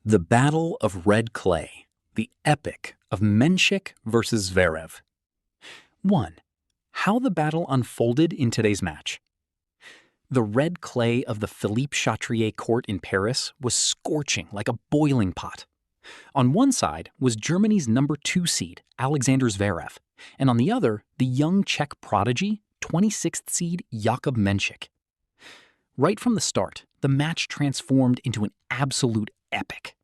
The Battle of Red Clay, the epic of Menšík versus Zverev. 1. How the battle unfolded in today's match. The red clay of the Philippe Chatrier court in Paris was scorching like a boiling pot. On one side was Germany's number 2 seed, Alexander Zverev, and on the other, the young Czech prodigy, 26th seed Jakubmenšík. Right from the start, the match transformed into an absolute epic.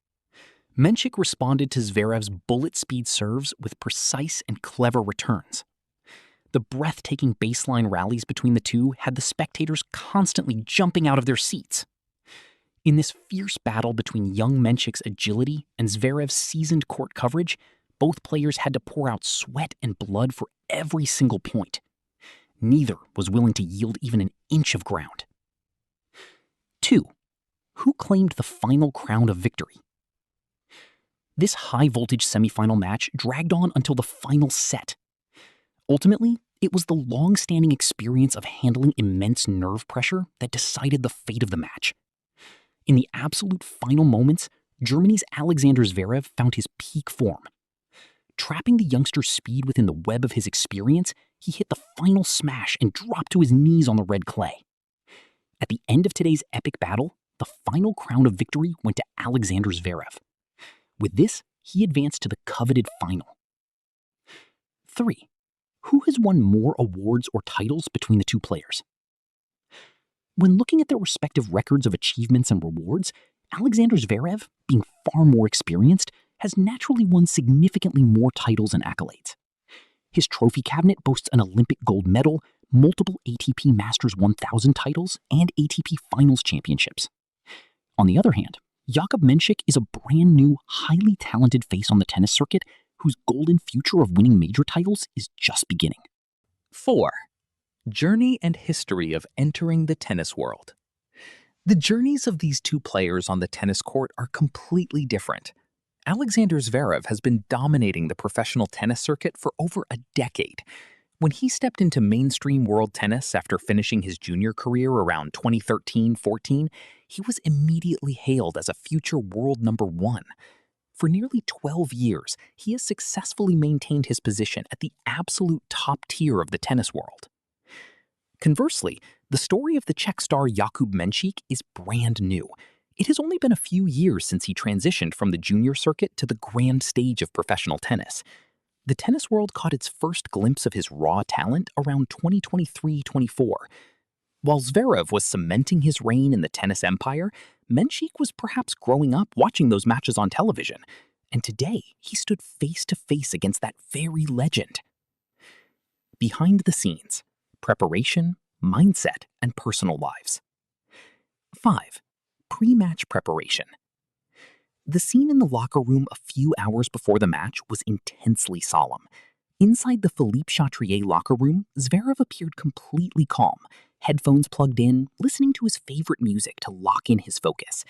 Menšík responded to Zverev's bullet-speed serves with precise and clever returns. The breathtaking baseline rallies between the two had the spectators constantly jumping out of their seats. In this fierce battle between young Menšík's agility and Zverev's seasoned court coverage, both players had to pour out sweat and blood for every single point. Neither was willing to yield even an inch of ground. 2. Who claimed the final crown of victory? This high-voltage semifinal match dragged on until the final set. Ultimately, it was the long-standing experience of handling immense nerve pressure that decided the fate of the match. In the absolute final moments, Germany's Alexander Zverev found his peak form. Trapping the youngster's speed within the web of his experience, he hit the final smash and dropped to his knees on the red clay. At the end of today's epic battle, the final crown of victory went to Alexander Zverev. With this, he advanced to the coveted final. 3. Who has won more awards or titles between the two players? When looking at their respective records of achievements and rewards, Alexander Zverev, being far more experienced, has naturally won significantly more titles and accolades. His trophy cabinet boasts an Olympic gold medal, multiple ATP Masters 1000 titles, and ATP Finals championships. On the other hand, Jakubmenšík is a brand new, highly talented face on the tennis circuit whose golden future of winning major titles is just beginning. 4. Journey and history of entering the tennis world. The journeys of these two players on the tennis court are completely different. Alexander Zverev has been dominating the professional tennis circuit for over a decade. When he stepped into mainstream world tennis after finishing his junior career around 2013-14, he was immediately hailed as a future world number 1. For nearly 12 years, he has successfully maintained his position at the absolute top tier of the tennis world. Conversely, the story of the Czech star Jakubmenšík is brand new. It has only been a few years since he transitioned from the junior circuit to the grand stage of professional tennis. The tennis world caught its first glimpse of his raw talent around 2023-24. While Zverev was cementing his reign in the tennis empire, Menšík was perhaps growing up watching those matches on television, and today he stood face to face against that very legend. Behind the scenes, preparation, mindset, and personal lives. 5. Pre-match preparation. The scene in the locker room a few hours before the match was intensely solemn. Inside the Philippe Chatrier locker room, Zverev appeared completely calm, headphones plugged in, listening to his favorite music to lock in his focus.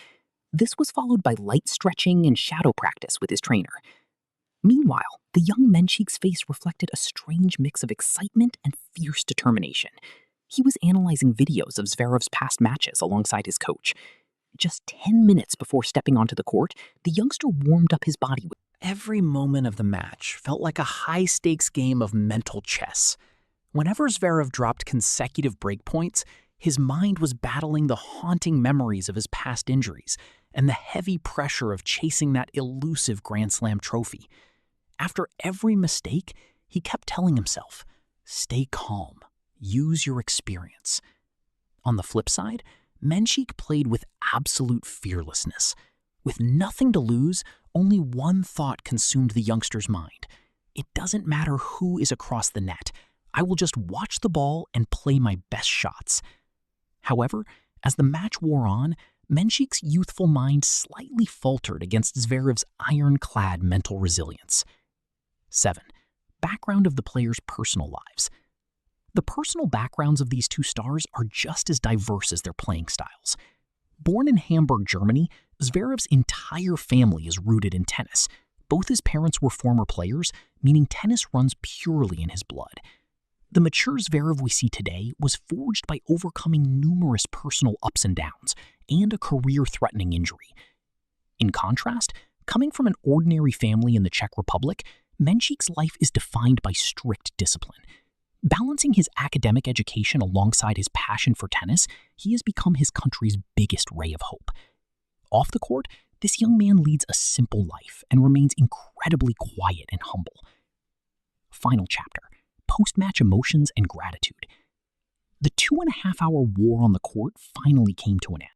This was followed by light stretching and shadow practice with his trainer. Meanwhile, the young Menšík's face reflected a strange mix of excitement and fierce determination. He was analyzing videos of Zverev's past matches alongside his coach. Just 10 minutes before stepping onto the court, the youngster warmed up his body. Every moment of the match felt like a high-stakes game of mental chess. Whenever Zverev dropped consecutive breakpoints, his mind was battling the haunting memories of his past injuries and the heavy pressure of chasing that elusive Grand Slam trophy. After every mistake, he kept telling himself, "Stay calm, use your experience." On the flip side, Menšík played with absolute fearlessness. With nothing to lose, only one thought consumed the youngster's mind. It doesn't matter who is across the net. I will just watch the ball and play my best shots. However, as the match wore on, Menšík's youthful mind slightly faltered against Zverev's ironclad mental resilience. 7. Background of the players' personal lives. The personal backgrounds of these two stars are just as diverse as their playing styles. Born in Hamburg, Germany, Zverev's entire family is rooted in tennis. Both his parents were former players, meaning tennis runs purely in his blood. The mature Zverev we see today was forged by overcoming numerous personal ups and downs and a career-threatening injury. In contrast, coming from an ordinary family in the Czech Republic, Menšík's life is defined by strict discipline. Balancing his academic education alongside his passion for tennis, he has become his country's biggest ray of hope. Off the court, this young man leads a simple life and remains incredibly quiet and humble. Final chapter: post-match emotions and gratitude. The 2.5-hour war on the court finally came to an end.